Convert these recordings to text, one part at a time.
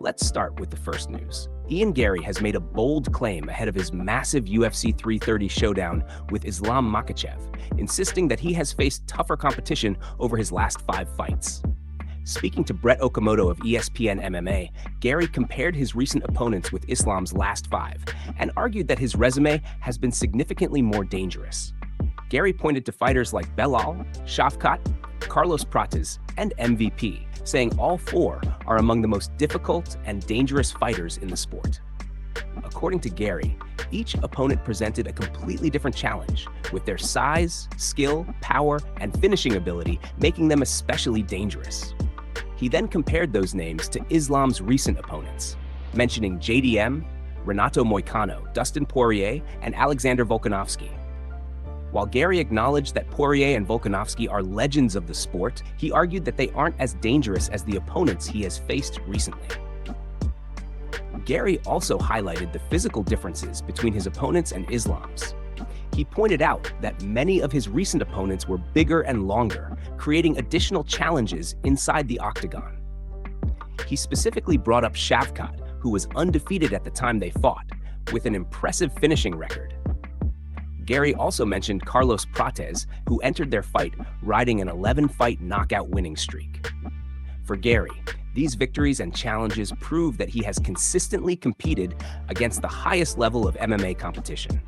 Let's start with the first news. Ian Garry has made a bold claim ahead of his massive UFC 330 showdown with Islam Makhachev, insisting that he has faced tougher competition over his last 5 fights. Speaking to Brett Okamoto of ESPN MMA, Garry compared his recent opponents with Islam's last 5 and argued that his resume has been significantly more dangerous. Garry pointed to fighters like Belal, Shavkat, Carlos Prates, and MVP, saying all 4 are among the most difficult and dangerous fighters in the sport. According to Garry, each opponent presented a completely different challenge, with their size, skill, power, and finishing ability making them especially dangerous. He then compared those names to Islam's recent opponents, mentioning JDM, Renato Moicano, Dustin Poirier, and Alexander Volkanovski. While Garry acknowledged that Poirier and Volkanovski are legends of the sport, he argued that they aren't as dangerous as the opponents he has faced recently. Garry also highlighted the physical differences between his opponents and Islam's. He pointed out that many of his recent opponents were bigger and longer, creating additional challenges inside the Octagon. He specifically brought up Shavkat, who was undefeated at the time they fought, with an impressive finishing record. Garry also mentioned Carlos Prates, who entered their fight riding an 11-fight knockout winning streak. For Garry, these victories and challenges prove that he has consistently competed against the highest level of MMA competition.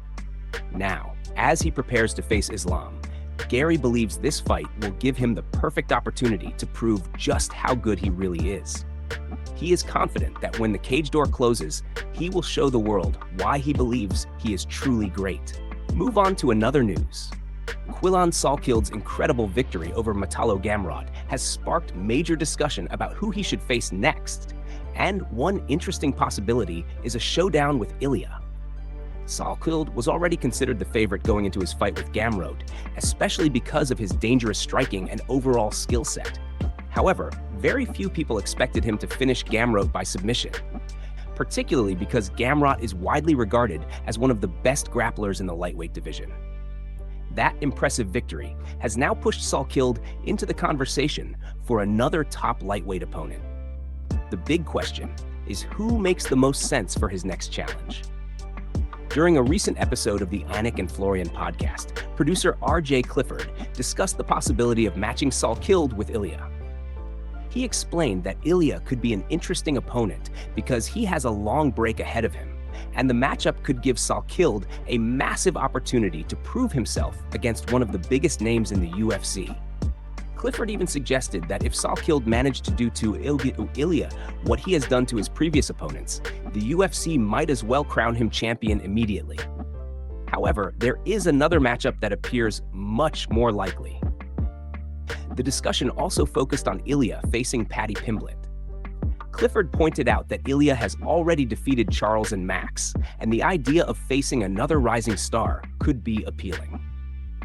Now, as he prepares to face Islam, Garry believes this fight will give him the perfect opportunity to prove just how good he really is. He is confident that when the cage door closes, he will show the world why he believes he is truly great. Move on to another news. Quillan Salkild's incredible victory over Matalo Gamrot has sparked major discussion about who he should face next, and one interesting possibility is a showdown with Ilya. Salkild was already considered the favorite going into his fight with Gamrot, especially because of his dangerous striking and overall skill set. However, very few people expected him to finish Gamrot by submission, particularly because Gamrot is widely regarded as one of the best grapplers in the lightweight division. That impressive victory has now pushed Salkild into the conversation for another top lightweight opponent. The big question is who makes the most sense for his next challenge. During a recent episode of the Anik and Florian podcast, producer R.J. Clifford discussed the possibility of matching Salkild with Ilya. He explained that Ilya could be an interesting opponent because he has a long break ahead of him, and the matchup could give Salkild a massive opportunity to prove himself against one of the biggest names in the UFC. Clifford even suggested that if Salkild managed to do to Ilya what he has done to his previous opponents, the UFC might as well crown him champion immediately. However, there is another matchup that appears much more likely. The discussion also focused on Ilya facing Paddy Pimblett. Clifford pointed out that Ilya has already defeated Charles and Max, and the idea of facing another rising star could be appealing.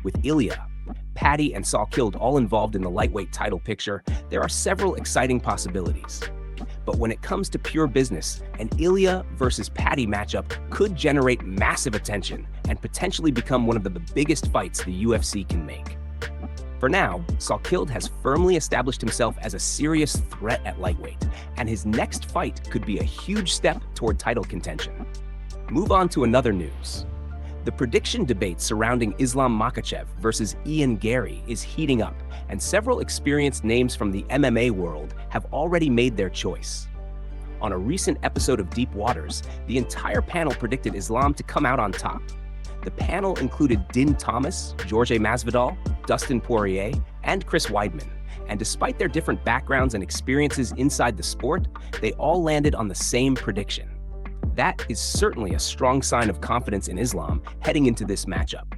With Ilya, Paddy, and Salkild all involved in the lightweight title picture, there are several exciting possibilities. But when it comes to pure business, an Ilya versus Paddy matchup could generate massive attention and potentially become one of the biggest fights the UFC can make. For now, Salkild has firmly established himself as a serious threat at lightweight, and his next fight could be a huge step toward title contention. Move on to another news. The prediction debate surrounding Islam Makhachev versus Ian Garry is heating up, and several experienced names from the MMA world have already made their choice. On a recent episode of Deep Waters, the entire panel predicted Islam to come out on top. The panel included Din Thomas, Jorge Masvidal, Dustin Poirier, and Chris Weidman, and despite their different backgrounds and experiences inside the sport, they all landed on the same prediction. That is certainly a strong sign of confidence in Islam heading into this matchup.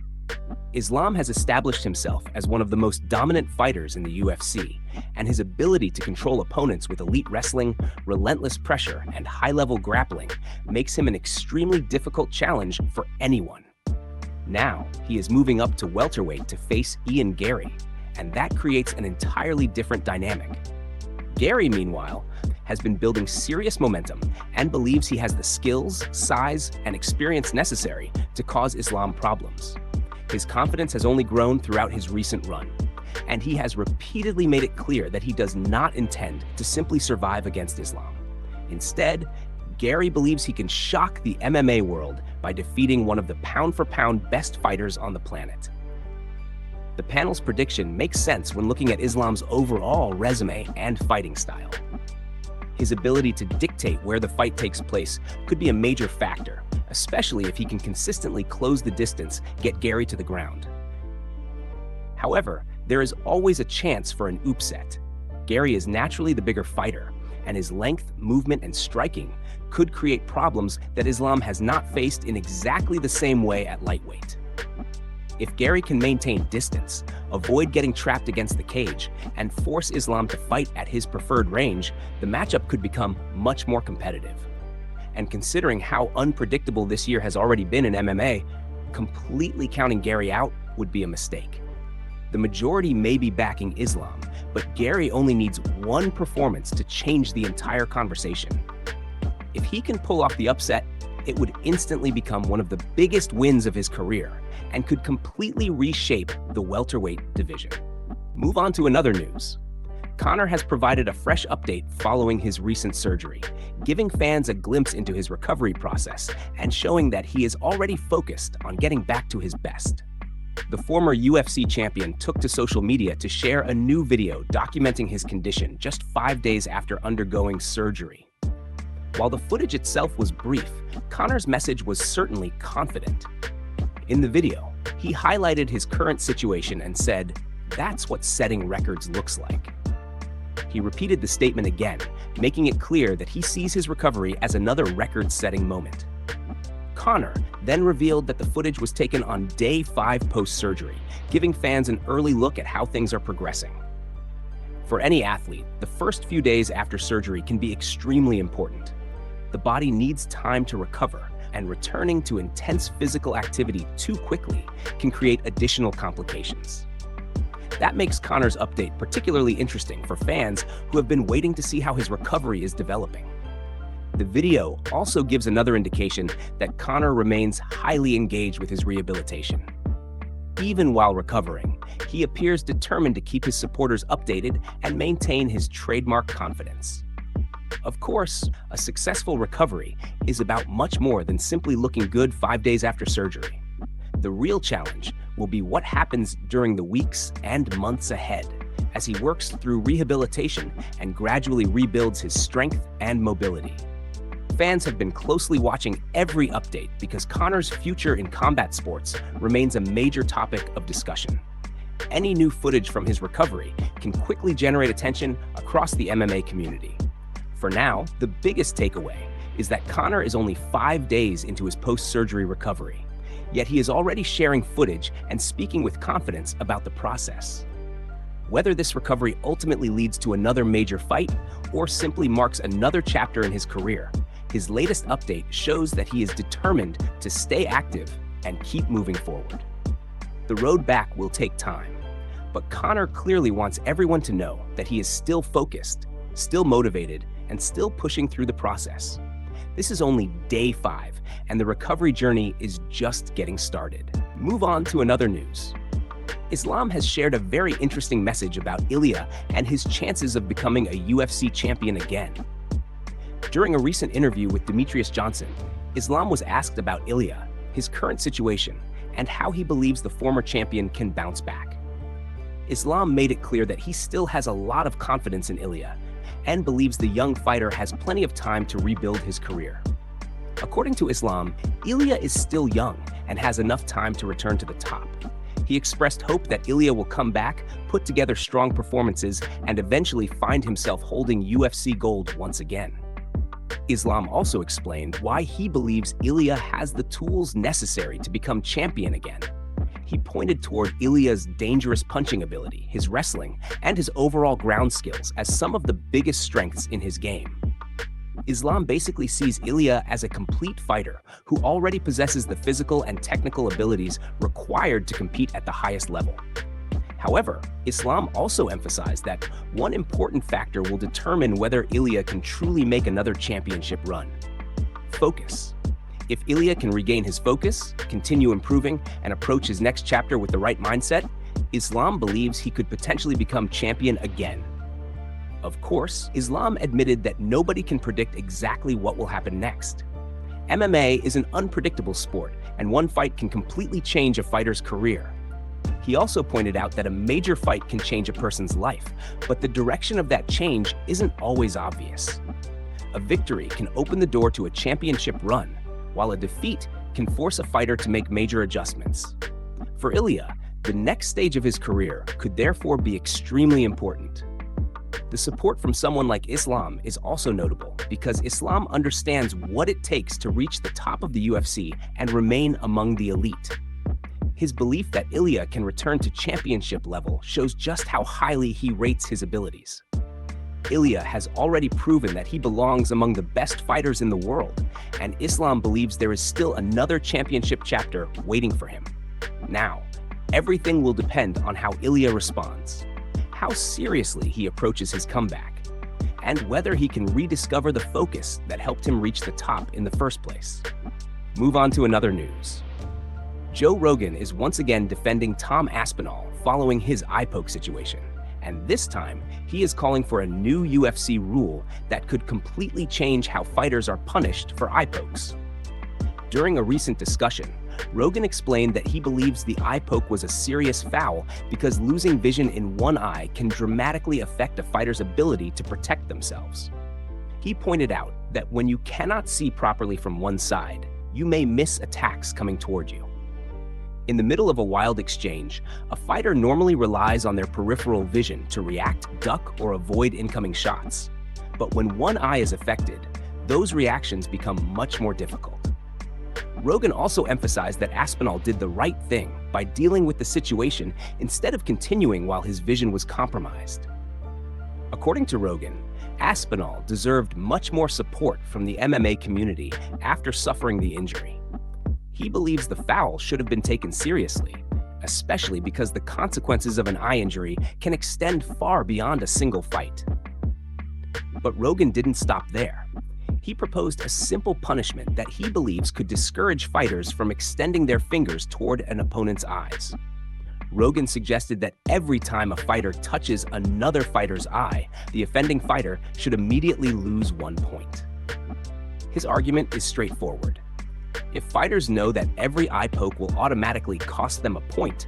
Islam has established himself as one of the most dominant fighters in the UFC, and his ability to control opponents with elite wrestling, relentless pressure, and high-level grappling makes him an extremely difficult challenge for anyone. Now, he is moving up to welterweight to face Ian Garry, and that creates an entirely different dynamic. Garry, meanwhile, has been building serious momentum and believes he has the skills, size, and experience necessary to cause Islam problems. His confidence has only grown throughout his recent run, and he has repeatedly made it clear that he does not intend to simply survive against Islam. Instead, Garry believes he can shock the MMA world by defeating one of the pound-for-pound best fighters on the planet. The panel's prediction makes sense when looking at Islam's overall resume and fighting style. His ability to dictate where the fight takes place could be a major factor, especially if he can consistently close the distance, get Garry to the ground. However, there is always a chance for an upset. Garry is naturally the bigger fighter, and his length, movement, and striking could create problems that Islam has not faced in exactly the same way at lightweight. If Garry can maintain distance, avoid getting trapped against the cage, and force Islam to fight at his preferred range, the matchup could become much more competitive. And considering how unpredictable this year has already been in MMA, completely counting Garry out would be a mistake. The majority may be backing Islam, but Garry only needs one performance to change the entire conversation. If he can pull off the upset, it would instantly become one of the biggest wins of his career and could completely reshape the welterweight division. Move on to another news. Conor has provided a fresh update following his recent surgery, giving fans a glimpse into his recovery process and showing that he is already focused on getting back to his best. The former UFC champion took to social media to share a new video documenting his condition just 5 days after undergoing surgery. While the footage itself was brief, Conor's message was certainly confident. In the video, he highlighted his current situation and said, "That's what setting records looks like." He repeated the statement again, making it clear that he sees his recovery as another record-setting moment. Conor then revealed that the footage was taken on day 5 post-surgery, giving fans an early look at how things are progressing. For any athlete, the first few days after surgery can be extremely important. The body needs time to recover, and returning to intense physical activity too quickly can create additional complications. That makes Conor's update particularly interesting for fans who have been waiting to see how his recovery is developing. The video also gives another indication that Conor remains highly engaged with his rehabilitation. Even while recovering, he appears determined to keep his supporters updated and maintain his trademark confidence. Of course, a successful recovery is about much more than simply looking good 5 days after surgery. The real challenge will be what happens during the weeks and months ahead as he works through rehabilitation and gradually rebuilds his strength and mobility. Fans have been closely watching every update because Conor's future in combat sports remains a major topic of discussion. Any new footage from his recovery can quickly generate attention across the MMA community. For now, the biggest takeaway is that Conor is only 5 days into his post-surgery recovery, yet he is already sharing footage and speaking with confidence about the process. Whether this recovery ultimately leads to another major fight or simply marks another chapter in his career, his latest update shows that he is determined to stay active and keep moving forward. The road back will take time, but Conor clearly wants everyone to know that he is still focused, still motivated, and still pushing through the process. This is only day 5, and the recovery journey is just getting started. Move on to another news. Islam has shared a very interesting message about Ilya and his chances of becoming a UFC champion again. During a recent interview with Demetrius Johnson, Islam was asked about Ilya, his current situation, and how he believes the former champion can bounce back. Islam made it clear that he still has a lot of confidence in Ilya and believes the young fighter has plenty of time to rebuild his career. According to Islam, Ilya is still young and has enough time to return to the top. He expressed hope that Ilya will come back, put together strong performances, and eventually find himself holding UFC gold once again. Islam also explained why he believes Ilya has the tools necessary to become champion again. He pointed toward Ilya's dangerous punching ability, his wrestling, and his overall ground skills as some of the biggest strengths in his game. Islam basically sees Ilya as a complete fighter who already possesses the physical and technical abilities required to compete at the highest level. However, Islam also emphasized that one important factor will determine whether Ilya can truly make another championship run: focus. If Ilya can regain his focus, continue improving, and approach his next chapter with the right mindset, Islam believes he could potentially become champion again. Of course, Islam admitted that nobody can predict exactly what will happen next. MMA is an unpredictable sport, and one fight can completely change a fighter's career. He also pointed out that a major fight can change a person's life, but the direction of that change isn't always obvious. A victory can open the door to a championship run, while a defeat can force a fighter to make major adjustments. For Ilya, the next stage of his career could therefore be extremely important. The support from someone like Islam is also notable because Islam understands what it takes to reach the top of the UFC and remain among the elite. His belief that Ilya can return to championship level shows just how highly he rates his abilities. Ilya has already proven that he belongs among the best fighters in the world, and Islam believes there is still another championship chapter waiting for him. Now, everything will depend on how Ilya responds, how seriously he approaches his comeback, and whether he can rediscover the focus that helped him reach the top in the first place. Move on to another news. Joe Rogan is once again defending Tom Aspinall following his eye poke situation, and this time he is calling for a new UFC rule that could completely change how fighters are punished for eye pokes. During a recent discussion, Rogan explained that he believes the eye poke was a serious foul because losing vision in one eye can dramatically affect a fighter's ability to protect themselves. He pointed out that when you cannot see properly from one side, you may miss attacks coming toward you. In the middle of a wild exchange, a fighter normally relies on their peripheral vision to react, duck, or avoid incoming shots. But when one eye is affected, those reactions become much more difficult. Rogan also emphasized that Aspinall did the right thing by dealing with the situation instead of continuing while his vision was compromised. According to Rogan, Aspinall deserved much more support from the MMA community after suffering the injury. He believes the foul should have been taken seriously, especially because the consequences of an eye injury can extend far beyond a single fight. But Rogan didn't stop there. He proposed a simple punishment that he believes could discourage fighters from extending their fingers toward an opponent's eyes. Rogan suggested that every time a fighter touches another fighter's eye, the offending fighter should immediately lose 1 point. His argument is straightforward. If fighters know that every eye poke will automatically cost them a point,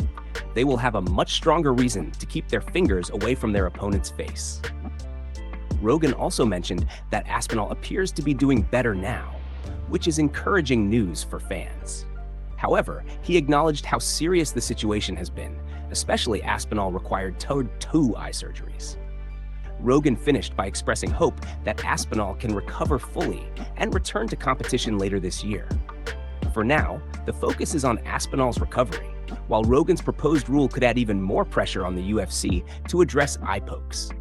they will have a much stronger reason to keep their fingers away from their opponent's face. Rogan also mentioned that Aspinall appears to be doing better now, which is encouraging news for fans. However, he acknowledged how serious the situation has been, especially Aspinall required two eye surgeries. Rogan finished by expressing hope that Aspinall can recover fully and return to competition later this year. For now, the focus is on Aspinall's recovery, while Rogan's proposed rule could add even more pressure on the UFC to address eye pokes.